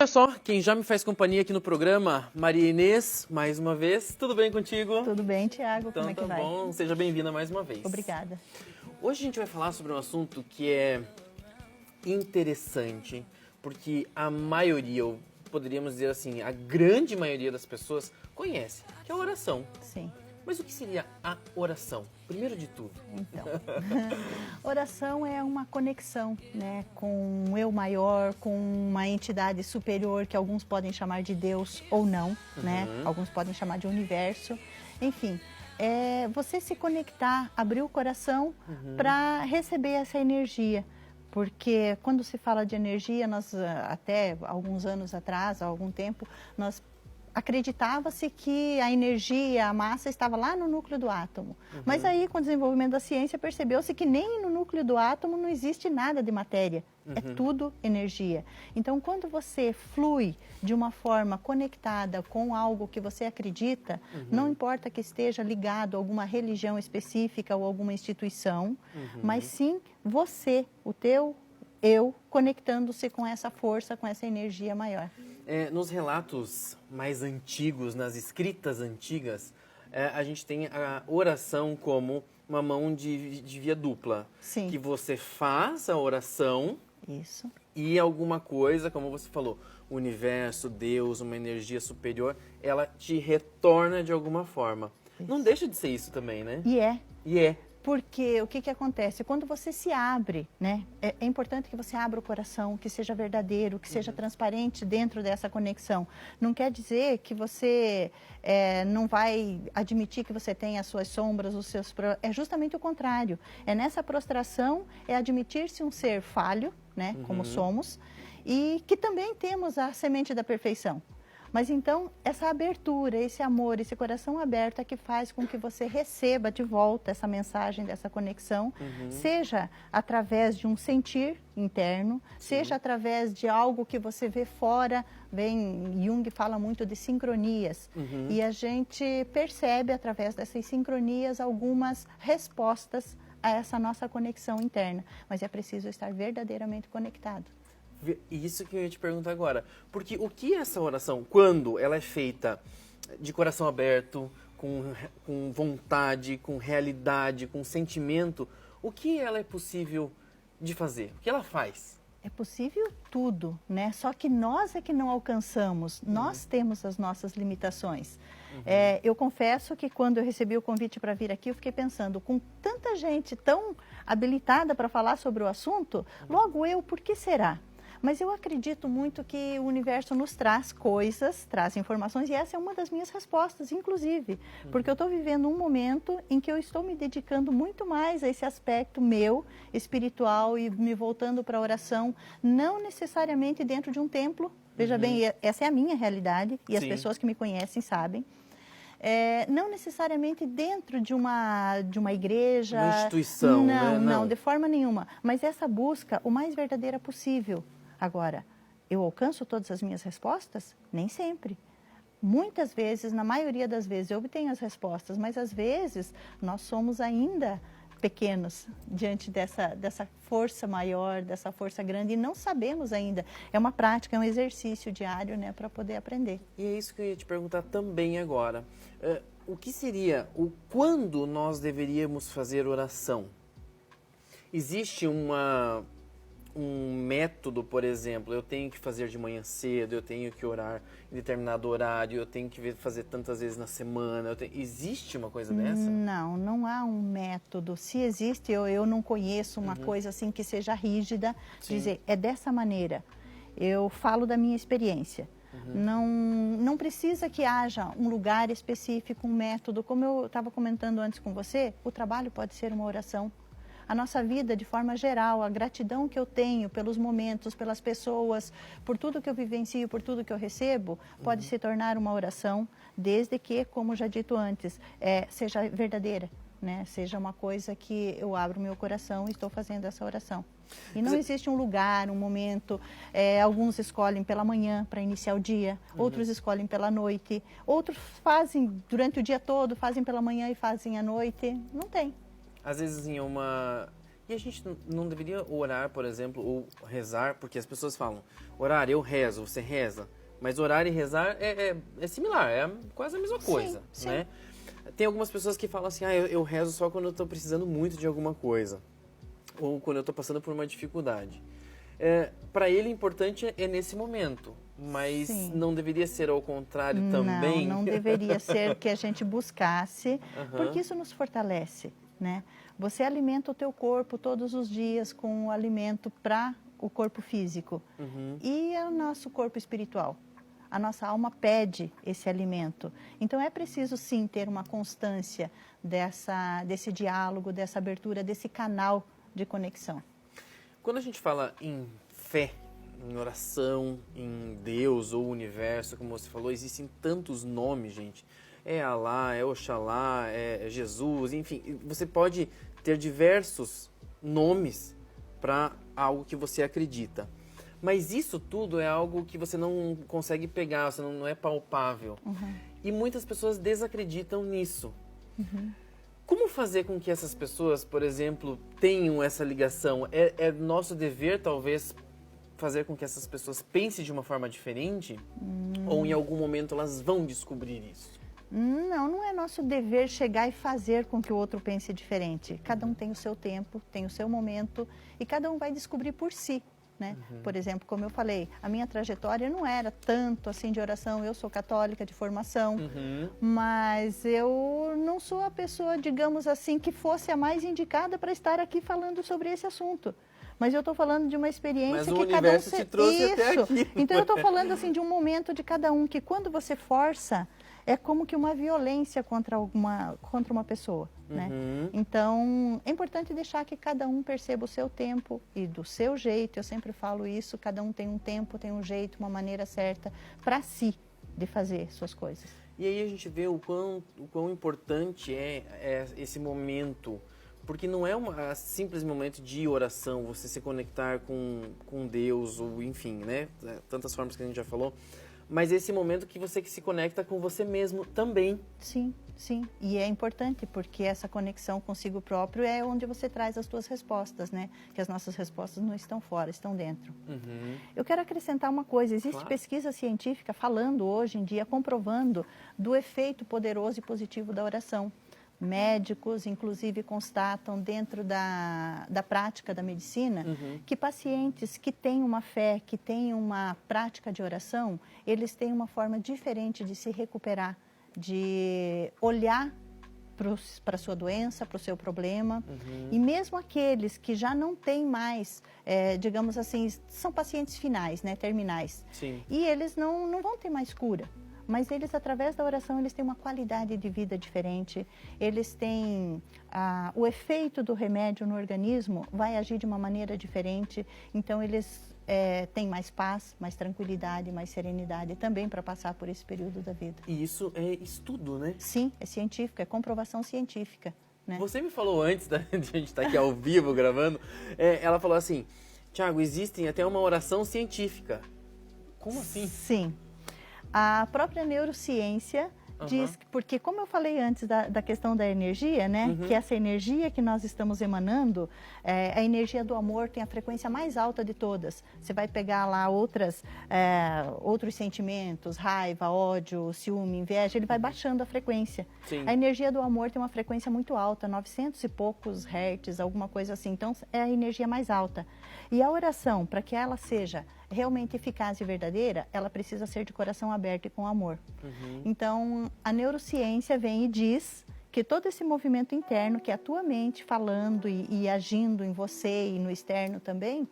Olha só, quem já me faz companhia aqui no programa, Maria Inês, mais uma vez. Tudo bem contigo? Tudo bem, Tiago? Então, como é que vai? Bom, seja bem-vinda mais uma vez. Obrigada. Hoje a gente vai falar sobre um assunto que é interessante, porque a maioria, ou poderíamos dizer assim, a grande maioria das pessoas conhece, que é a oração. Sim. Mas o que seria a oração? Primeiro de tudo. Então, oração é uma conexão, né, com um eu maior, com uma entidade superior, que alguns podem chamar de Deus ou não, né? Alguns podem chamar de universo. Enfim, é você se conectar, abrir o coração para receber essa energia. Porque quando se fala de energia, nós até alguns anos atrás, há algum tempo, nós acreditava-se que a energia, a massa estava lá no núcleo do átomo. Mas aí, com o desenvolvimento da ciência, percebeu-se que nem no núcleo do átomo não existe nada de matéria. É tudo energia. Então, quando você flui de uma forma conectada com algo que você acredita, não importa que esteja ligado a alguma religião específica ou alguma instituição, mas sim você, o teu eu, conectando-se com essa força, com essa energia maior. Nos relatos mais antigos, nas escritas antigas, a gente tem a oração como uma mão de via dupla. Sim. Que você faz a oração. Isso. E alguma coisa, como você falou, o universo, Deus, uma energia superior, ela te retorna de alguma forma. Isso. Não deixa de ser isso também, né? E é. É. Porque o que acontece? Quando você se abre, né? É importante que você abra o coração, que seja verdadeiro, que seja transparente dentro dessa conexão. Não quer dizer que você não vai admitir que você tem as suas sombras, os seus... É justamente o contrário. É nessa prostração, é admitir-se um ser falho, né? Como somos, e que também temos a semente da perfeição. Mas então, essa abertura, esse amor, esse coração aberto é que faz com que você receba de volta essa mensagem dessa conexão, seja através de um sentir interno, seja através de algo que você vê fora. Jung fala muito de sincronias, e a gente percebe através dessas sincronias algumas respostas a essa nossa conexão interna. Mas é preciso estar verdadeiramente conectado. Isso que eu ia te perguntar agora. Porque o que é essa oração, quando ela é feita de coração aberto, com vontade, com realidade, com sentimento, o que ela é possível de fazer? O que ela faz? É possível tudo, né? Só que nós é que não alcançamos, nós temos as nossas limitações. Eu confesso que quando eu recebi o convite para vir aqui, eu fiquei pensando, com tanta gente tão habilitada para falar sobre o assunto, logo eu, por que será? Mas eu acredito muito que o universo nos traz coisas, traz informações, e essa é uma das minhas respostas, inclusive. Porque eu estou vivendo um momento em que eu estou me dedicando muito mais a esse aspecto meu, espiritual, e me voltando para a oração, não necessariamente dentro de um templo. Veja bem, essa é a minha realidade, e as pessoas que me conhecem sabem. Não necessariamente dentro de uma igreja... Uma instituição, não, né? Não, de forma nenhuma. Mas essa busca o mais verdadeira possível. Agora, eu alcanço todas as minhas respostas? Nem sempre. Muitas vezes, na maioria das vezes, eu obtenho as respostas, mas às vezes nós somos ainda pequenos diante dessa força maior, dessa força grande, e não sabemos ainda. É uma prática, é um exercício diário, né, para poder aprender. E é isso que eu ia te perguntar também agora. O que seria, quando nós deveríamos fazer oração? Existe um método, por exemplo, eu tenho que fazer de manhã cedo, eu tenho que orar em determinado horário, eu tenho que fazer tantas vezes na semana. Existe uma coisa dessa? Não há um método. Se existe, eu não conheço uma coisa assim que seja rígida, dizer, é dessa maneira. Eu falo da minha experiência. Não precisa que haja um lugar específico, um método. Como eu estava comentando antes com você, o trabalho pode ser uma oração. A nossa vida, de forma geral, a gratidão que eu tenho pelos momentos, pelas pessoas, por tudo que eu vivencio, por tudo que eu recebo, pode se tornar uma oração, desde que, como já dito antes, seja verdadeira, né? Seja uma coisa que eu abro meu coração e estou fazendo essa oração. E não existe um lugar, um momento. Alguns escolhem pela manhã para iniciar o dia, outros escolhem pela noite, outros fazem durante o dia todo, fazem pela manhã e fazem à noite. Não tem. Às vezes E a gente não deveria orar, por exemplo, ou rezar, porque as pessoas falam, orar, eu rezo, você reza. Mas orar e rezar é similar, é quase a mesma coisa, sim. né? Tem algumas pessoas que falam assim, eu rezo só quando eu estou precisando muito de alguma coisa. Ou quando eu estou passando por uma dificuldade. Para ele, o importante é nesse momento. Mas Sim. não deveria ser ao contrário também? Não deveria ser que a gente buscasse, porque isso nos fortalece, né? Você alimenta o teu corpo todos os dias com o alimento para o corpo físico. E o nosso corpo espiritual. A nossa alma pede esse alimento. Então é preciso sim ter uma constância desse diálogo, dessa abertura, desse canal de conexão. Quando a gente fala em fé, em oração, em Deus ou universo, como você falou, existem tantos nomes, gente. É Alá, é Oxalá, é Jesus, enfim. Você pode ter diversos nomes para algo que você acredita. Mas isso tudo é algo que você não consegue pegar, você não é palpável. E muitas pessoas desacreditam nisso. Como fazer com que essas pessoas, por exemplo, tenham essa ligação? É nosso dever, talvez, fazer com que essas pessoas pensem de uma forma diferente? Ou em algum momento elas vão descobrir isso? Não é nosso dever chegar e fazer com que o outro pense diferente. Cada um tem o seu tempo, tem o seu momento e cada um vai descobrir por si. Né? Por exemplo, como eu falei, a minha trajetória não era tanto assim de oração. Eu sou católica de formação, mas eu não sou a pessoa, digamos assim, que fosse a mais indicada para estar aqui falando sobre esse assunto. Mas eu estou falando de uma experiência que cada um te trouxe até aqui. Então eu estou falando assim de um momento de cada um que quando você força é como que uma violência contra uma pessoa, né? Então é importante deixar que cada um perceba o seu tempo e do seu jeito. Eu sempre falo isso, cada um tem um tempo, tem um jeito, uma maneira certa para si de fazer suas coisas. E aí a gente vê o quão importante é esse momento. Porque não é um simples momento de oração, você se conectar com Deus, ou enfim, né? Tantas formas que a gente já falou. Mas esse momento que você se conecta com você mesmo também. Sim, sim. E é importante porque essa conexão consigo próprio é onde você traz as suas respostas, né? Que as nossas respostas não estão fora, estão dentro. Eu quero acrescentar uma coisa. Existe pesquisa científica falando hoje em dia, comprovando do efeito poderoso e positivo da oração. Médicos, inclusive, constatam dentro da prática da medicina que pacientes que têm uma fé, que têm uma prática de oração, eles têm uma forma diferente de se recuperar, de olhar para a sua doença, para o seu problema. E mesmo aqueles que já não têm mais, digamos assim, são pacientes finais, né, terminais. Sim. E eles não vão ter mais cura. Mas eles, através da oração, eles têm uma qualidade de vida diferente. Eles têm o efeito do remédio no organismo vai agir de uma maneira diferente. Então, eles têm mais paz, mais tranquilidade, mais serenidade também para passar por esse período da vida. E isso é estudo, né? Sim, é científico, é comprovação científica. Né? Você me falou antes de a gente estar aqui ao vivo gravando, ela falou assim, Tiago, existem até uma oração científica. Como assim? Sim. A própria neurociência diz que, porque como eu falei antes da questão da energia, né, que essa energia que nós estamos emanando, a energia do amor tem a frequência mais alta de todas. Você vai pegar lá outros sentimentos, raiva, ódio, ciúme, inveja, ele vai baixando a frequência. Sim. A energia do amor tem uma frequência muito alta, 900 e poucos hertz, alguma coisa assim. Então, é a energia mais alta. E a oração, para que ela seja realmente eficaz e verdadeira, ela precisa ser de coração aberto e com amor. Então, a neurociência vem e diz que todo esse movimento interno, que é a tua mente falando e agindo em você e no externo também,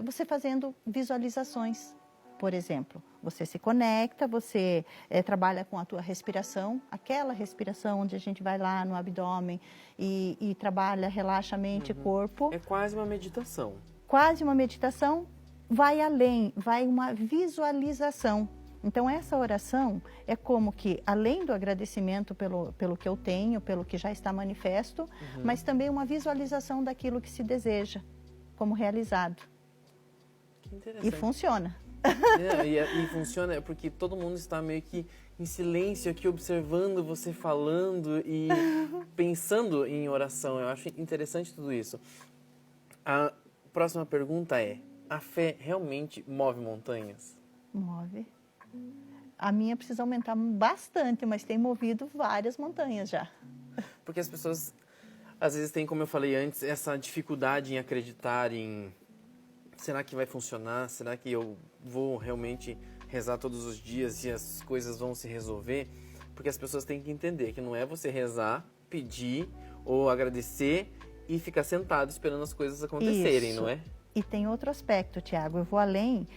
você fazendo visualizações. Por exemplo, você se conecta, você trabalha com a tua respiração, aquela respiração onde a gente vai lá no abdômen e trabalha, relaxa a mente e corpo. É quase uma meditação. Quase uma meditação, vai além, vai uma visualização. Então, essa oração é como que, além do agradecimento pelo que eu tenho, pelo que já está manifesto, mas também uma visualização daquilo que se deseja como realizado. Que interessante. E funciona. E funciona porque todo mundo está meio que em silêncio aqui, observando você falando e pensando em oração. Eu acho interessante tudo isso. A próxima pergunta é: a fé realmente move montanhas? Move. A minha precisa aumentar bastante, mas tem movido várias montanhas já. Porque as pessoas, às vezes, têm, como eu falei antes, essa dificuldade em acreditar em... Será que vai funcionar? Será que eu vou realmente rezar todos os dias e as coisas vão se resolver? Porque as pessoas têm que entender que não é você rezar, pedir ou agradecer e ficar sentado esperando as coisas acontecerem, Isso. não é? E tem outro aspecto, Tiago, eu vou além,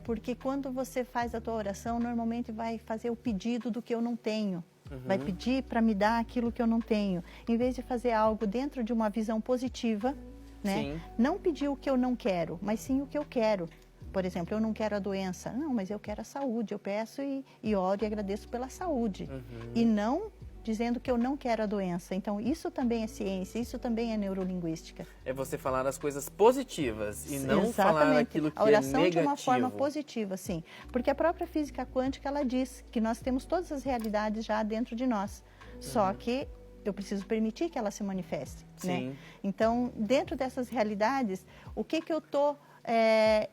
porque quando você faz a tua oração, normalmente vai fazer o pedido do que eu não tenho. Vai pedir para me dar aquilo que eu não tenho. Em vez de fazer algo dentro de uma visão positiva, né? Sim. Não pedir o que eu não quero, mas sim o que eu quero. Por exemplo, eu não quero a doença. Não, mas eu quero a saúde. Eu peço e oro e agradeço pela saúde. E não dizendo que eu não quero a doença. Então, isso também é ciência, isso também é neurolinguística. É você falar as coisas positivas e não Exatamente. falar aquilo que a oração é negativo. de uma forma positiva, sim. Porque a própria física quântica, ela diz que nós temos todas as realidades já dentro de nós. Só que eu preciso permitir que ela se manifeste. Sim. Né? Então, dentro dessas realidades, o que eu estou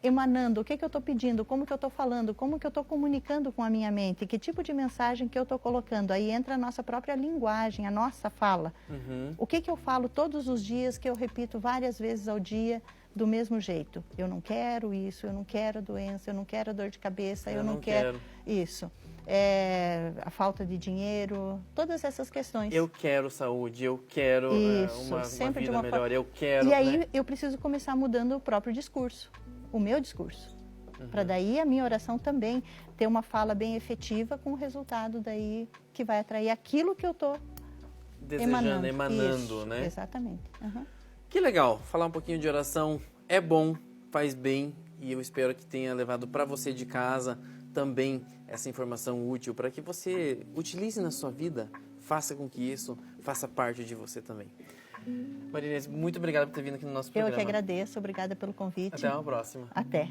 emanando, o que eu estou pedindo, como que eu estou falando, como que eu estou comunicando com a minha mente, que tipo de mensagem que eu estou colocando. Aí entra a nossa própria linguagem, a nossa fala. O que eu falo todos os dias, que eu repito várias vezes ao dia, do mesmo jeito. Eu não quero isso, eu não quero a doença, eu não quero a dor de cabeça, eu não quero isso. A falta de dinheiro, todas essas questões. Eu quero saúde, eu quero uma vida melhor, eu quero... E aí eu preciso começar mudando o próprio discurso, o meu discurso. Para daí a minha oração também ter uma fala bem efetiva com o resultado daí que vai atrair aquilo que eu estou emanando, isso, né? Exatamente. Que legal, falar um pouquinho de oração é bom, faz bem e eu espero que tenha levado para você de casa também essa informação útil para que você utilize na sua vida, faça com que isso faça parte de você também. Maria Inês, muito obrigado por ter vindo aqui no nosso programa. Eu que agradeço, obrigada pelo convite. Até uma próxima. Até.